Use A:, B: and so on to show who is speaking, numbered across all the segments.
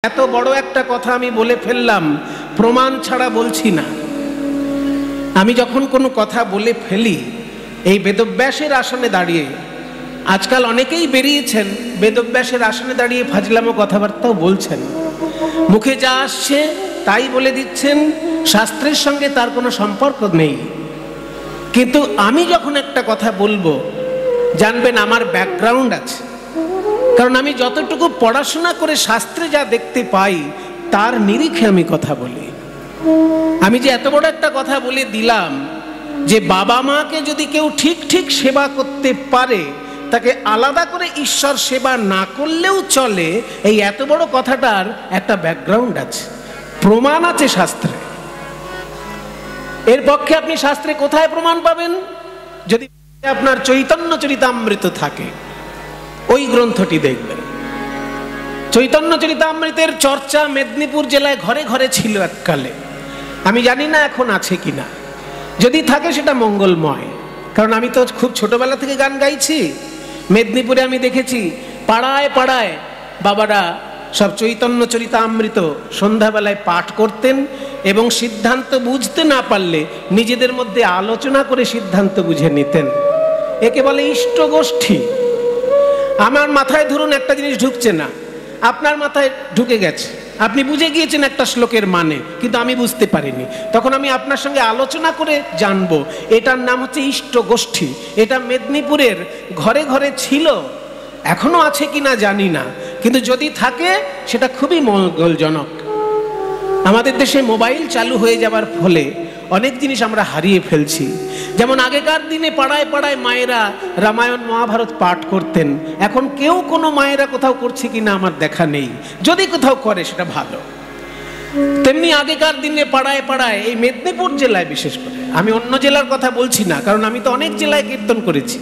A: এত বড় একটা কথা আমি বলে ফেললাম, প্রমাণ ছাড়া বলছি না। আমি যখন কোনো কথা বলে ফেলি, এই বেদব্যাসের আসনে দাঁড়িয়ে, আজকাল অনেকেই বেরিয়েছেন বেদব্যাসের আসনে দাঁড়িয়ে ফাজলামো কথাবার্তাও বলছেন, মুখে যা আসছে তাই বলে দিচ্ছেন, শাস্ত্রের সঙ্গে তার কোনো সম্পর্ক নেই। কিন্তু আমি যখন একটা কথা বলবো, জানবেন আমার ব্যাকগ্রাউন্ড আছে। কারণ আমি যতটুকু পড়াশোনা করে শাস্ত্রে যা দেখতে পাই, তার নিরিখে আমি কথা বলি। আমি যে এত বড় একটা কথা বলে দিলাম যে বাবা মাকে যদি কেউ ঠিক ঠিক সেবা করতে পারে, তাকে আলাদা করে ঈশ্বর সেবা না করলেও চলে, এই এত বড় কথাটার একটা ব্যাকগ্রাউন্ড আছে, প্রমাণ আছে শাস্ত্রে। এর পক্ষে আপনি শাস্ত্রে কোথায় প্রমাণ পাবেন? যদি আপনার চৈতন্য চরিতামৃত থাকে, ওই গ্রন্থটি দেখবেন। চৈতন্য চরিতামৃতের চর্চা মেদিনীপুর জেলায় ঘরে ঘরে ছিল এককালে। আমি জানি না এখন আছে কিনা, যদি থাকে সেটা মঙ্গলময়। কারণ আমি তো খুব ছোটবেলা থেকে গান গাইছি। মেদিনীপুরে আমি দেখেছি পাড়ায় পাড়ায় বাবারা সব চৈতন্য চরিতামৃত সন্ধ্যাবেলায় পাঠ করতেন, এবং সিদ্ধান্ত বুঝতে না পারলে নিজেদের মধ্যে আলোচনা করে সিদ্ধান্ত বুঝে নিতেন। একে বলে ইষ্ট গোষ্ঠী। আমার মাথায় ধরুন একটা জিনিস ঢুকছে না, আপনার মাথায় ঢুকে গেছে, আপনি বুঝে গিয়েছেন একটা শ্লোকের মানে, কিন্তু আমি বুঝতে পারিনি। তখন আমি আপনার সঙ্গে আলোচনা করে জানবো। এটার নাম হচ্ছে ইষ্ট গোষ্ঠী। এটা মেদিনীপুরের ঘরে ঘরে ছিল, এখনো আছে কিনা জানি না, কিন্তু যদি থাকে সেটা খুবই মঙ্গলজনক। আমাদের দেশে মোবাইল চালু হয়ে যাবার ফলে অনেক জিনিস আমরা হারিয়ে ফেলছি। যেমন আগেকার দিনে পাড়ায় পাড়ায় মায়েরা রামায়ণ মহাভারত পাঠ করতেন, এখন কেউ কোনো মায়েরা কোথাও করছে কিনা আমার দেখা নেই। যদি কোথাও করে সেটা ভালো। তেমনি আগেকার দিনে পাড়ায় পাড়ায়, এই মেদিনীপুর জেলায় বিশেষ করে, আমি অন্য জেলার কথা বলছি না, কারণ আমি তো অনেক জেলায় কীর্তন করেছি।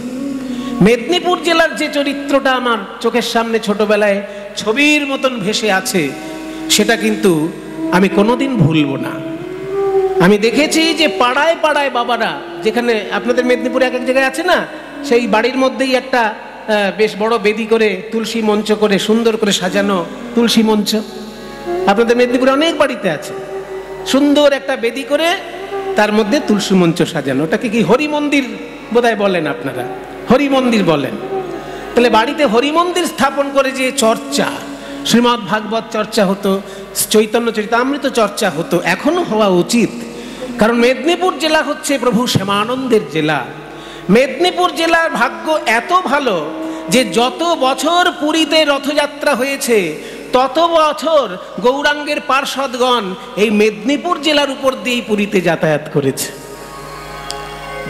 A: মেদিনীপুর জেলার যে চরিত্রটা আমার চোখের সামনে ছোটবেলায় ছবির মতন ভেসে আছে, সেটা কিন্তু আমি কোনোদিন ভুলবো না। আমি দেখেছি যে পাড়ায় পাড়ায় বাবারা, যেখানে আপনাদের মেদিনীপুরে এক এক জায়গায় আছে না, সেই বাড়ির মধ্যেই একটা বেশ বড় বেদি করে তুলসী মঞ্চ করে সুন্দর করে সাজানো তুলসী মঞ্চ। আপনাদের মেদিনীপুরে অনেক বাড়িতে আছে, সুন্দর একটা বেদি করে তার মধ্যে তুলসী মঞ্চ সাজানো। ওটাকে কি হরি মন্দির বোধহয় বলেন আপনারা, হরি মন্দির বলেন। তাহলে বাড়িতে হরি মন্দির স্থাপন করে যে চর্চা, শ্রীমদ্ ভাগবত চর্চা হতো, চৈতন্য চরিতামৃত চর্চা হতো, এখনো হওয়া উচিত। কারণ মেদিনীপুর জেলা হচ্ছে প্রভু শ্যামানন্দের জেলা। মেদিনীপুর জেলার ভাগ্য এত ভালো যে যত বছর পুরীতে রথযাত্রা হয়েছে, তত বছর গৌরাঙ্গের পার্ষদগণ এই মেদিনীপুর জেলার উপর দিয়েই পুরীতে যাতায়াত করেছে।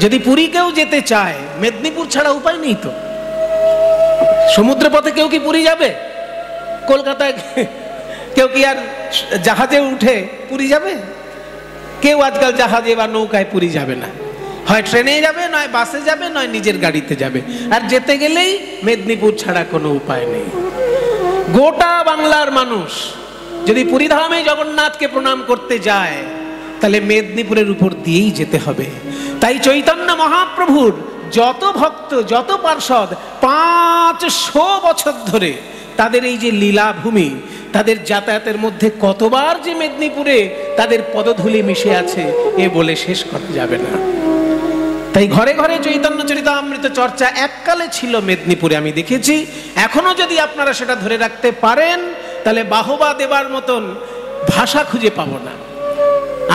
A: যদি পুরী কেউ যেতে চায়, মেদিনীপুর ছাড়া উপায় নেই তো। সমুদ্রপথে কেউ কি পুরী যাবে? কলকাতায় কেউ কি আর জাহাজে উঠে পুরী যাবে? কেউ আজকাল জাহাজে বা নৌকায় পুরী যাবে না, হয় ট্রেনে যাবে, নয় বাসে যাবে, নয় নিজের গাড়িতে যাবে। আর যেতে গেলেই মেদিনীপুর ছাড়া কোনো উপায় নেই। গোটা বাংলার মানুষ যদি পুরীধামে জগন্নাথকে প্রণাম করতে যায়, তাহলে মেদিনীপুরের উপর দিয়েই যেতে হবে। তাই চৈতন্য মহাপ্রভুর যত ভক্ত, যত পার্ষদ 500 বছর ধরে তাদের এই যে লীলাভূমি, তাদের যাতায়াতের মধ্যে কতবার যে মেদিনীপুরে তাদের পদধূলি মিশে আছে, এ বলে শেষ করা যাবে না। তাই ঘরে ঘরে চৈতন্য চরিতামৃত চর্চা এককালে ছিল মেদিনীপুরে, আমি দেখেছি। এখনো যদি আপনারা সেটা ধরে রাখতে পারেন, তাহলে বাহবা দেবার মতন ভাষা খুঁজে পাবো না।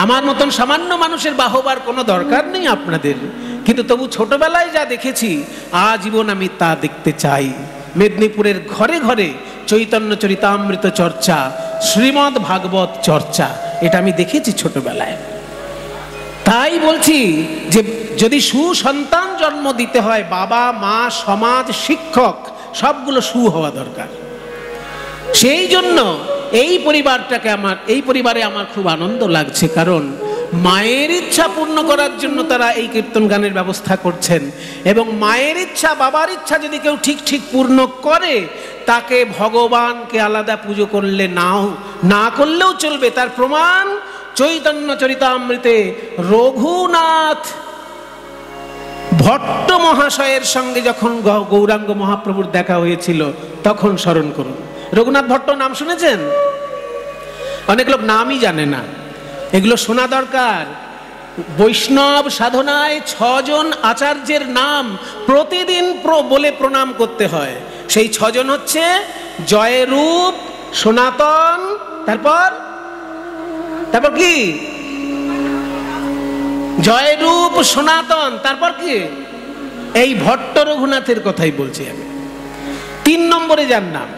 A: আমার মতন সামান্য মানুষের বাহবার কোনো দরকার নেই আপনাদের, কিন্তু তবু ছোটবেলায় যা দেখেছি, আজীবন আমি তা দেখতে চাই। মেদিনীপুরের ঘরে ঘরে চৈতন্য চরিতামৃত চর্চা, শ্রীমদ্ ভাগবত চর্চা, এটা আমি দেখেছি ছোটবেলায়। তাই বলছি যে যদি সুসন্তান জন্ম দিতে হয়, বাবা মা সমাজ শিক্ষক সবগুলো সু হওয়া দরকার। সেই জন্য এই পরিবারে আমার খুব আনন্দ লাগছে, কারণ মায়ের ইচ্ছা পূর্ণ করার জন্য তারা এই কীর্তন গানের ব্যবস্থা করছেন। এবং মায়ের ইচ্ছা, বাবার ইচ্ছা যদি কেউ ঠিক ঠিক পূর্ণ করে, তাকে ভগবানকে আলাদা পুজো করলে না করলেও চলবে। তার প্রমাণ চৈতন্য চরিতামৃতে রঘুনাথ ভট্ট মহাশয়ের সঙ্গে যখন গৌরাঙ্গ মহাপ্রভুর দেখা হয়েছিল, তখন স্মরণ করুন। রঘুনাথ ভট্ট নাম শুনেছেন? অনেক লোক নামই জানে না, এগুলো শোনা দরকার। বৈষ্ণব সাধনায় 6 জন আচার্যের নাম প্রতিদিন বলে প্রণাম করতে হয়। সেই 6 জন হচ্ছে জয়রূপ, সনাতন, তারপর কি? জয়রূপ, সনাতন, তারপর কি? এই ভট্ট রঘুনাথের কথাই বলছি আমি। 3 নম্বরে যার নাম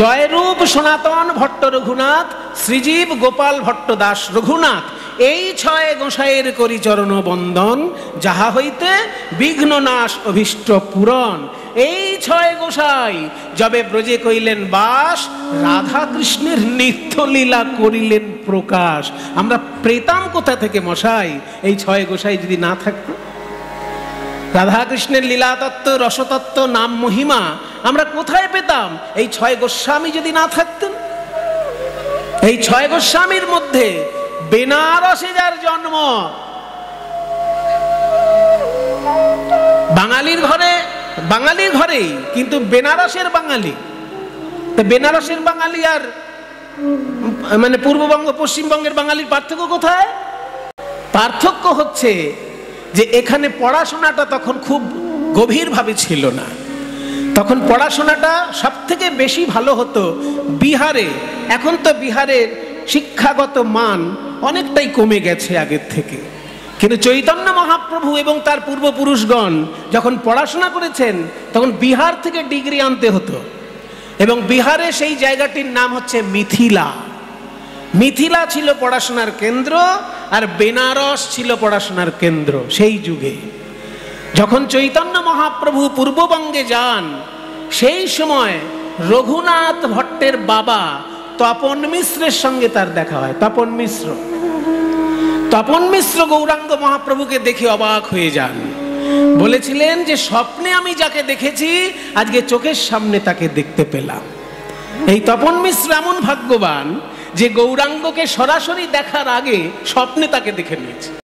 A: জয়রূপ, সনাতন, ভট্ট রঘুনাথ, শ্রীজীব গোপাল ভট্ট দাস রঘুনাথ। এই 6 গোসাইয়ের করি চরণ বন্দন, যাহা হইতে বিঘ্ন নাশ অভীষ্ট পূরণ। এই 6 গোসাই যবে ব্রজে কইলেন বাস, রাধা কৃষ্ণের নিত্য লীলা করিলেন প্রকাশ। আমরা পেতাম কোথা থেকে মশাই এই 6 গোসাই যদি না থাকতো? রাধা কৃষ্ণের লীলা তত্ত্ব, রসতত্ত্ব, নাম মহিমা আমরা কোথায় পেতাম এই 6 গোস্বামী যদি না থাকতেন? এই 6 গোস্বামীর মধ্যে বেনারসে যার জন্ম, বাঙালির ঘরেই, কিন্তু বেনারসের বাঙালি। বেনারসের বাঙালি আর মানে পূর্ববঙ্গ পশ্চিমবঙ্গের বাঙালির পার্থক্য কোথায়? পার্থক্য হচ্ছে যে এখানে পড়াশোনাটা তখন খুব গভীরভাবে ছিল না। তখন পড়াশোনাটা সব থেকে বেশি ভালো হতো বিহারে। এখন তো বিহারের শিক্ষাগত মান অনেকটাই কমে গেছে আগের থেকে, কিন্তু চৈতন্য মহাপ্রভু এবং তার পূর্বপুরুষগণ যখন পড়াশোনা করেছেন তখন বিহার থেকে ডিগ্রি আনতে হতো। এবং বিহারে সেই জায়গাটির নাম হচ্ছে মিথিলা। মিথিলা ছিল পড়াশোনার কেন্দ্র, আর বেনারস ছিল পড়াশোনার কেন্দ্র। সেই যুগে যখন চৈতন্য মহাপ্রভু পূর্ববঙ্গে যান, সেই সময় রঘুনাথ ভট্টের বাবা তপন মিশ্রের সঙ্গে তার দেখা হয়। তপন মিশ্র গৌরাঙ্গ মহাপ্রভুকে দেখে অবাক হয়ে যান, বলেছিলেন যে স্বপ্নে আমি যাকে দেখেছি আজকে চোখের সামনে তাকে দেখতে পেলাম। এই তপন মিশ্র এমন ভাগ্যবান যে গৌরাঙ্গকে সরাসরি দেখার আগে স্বপ্নে তাকে দেখে নিয়েছে।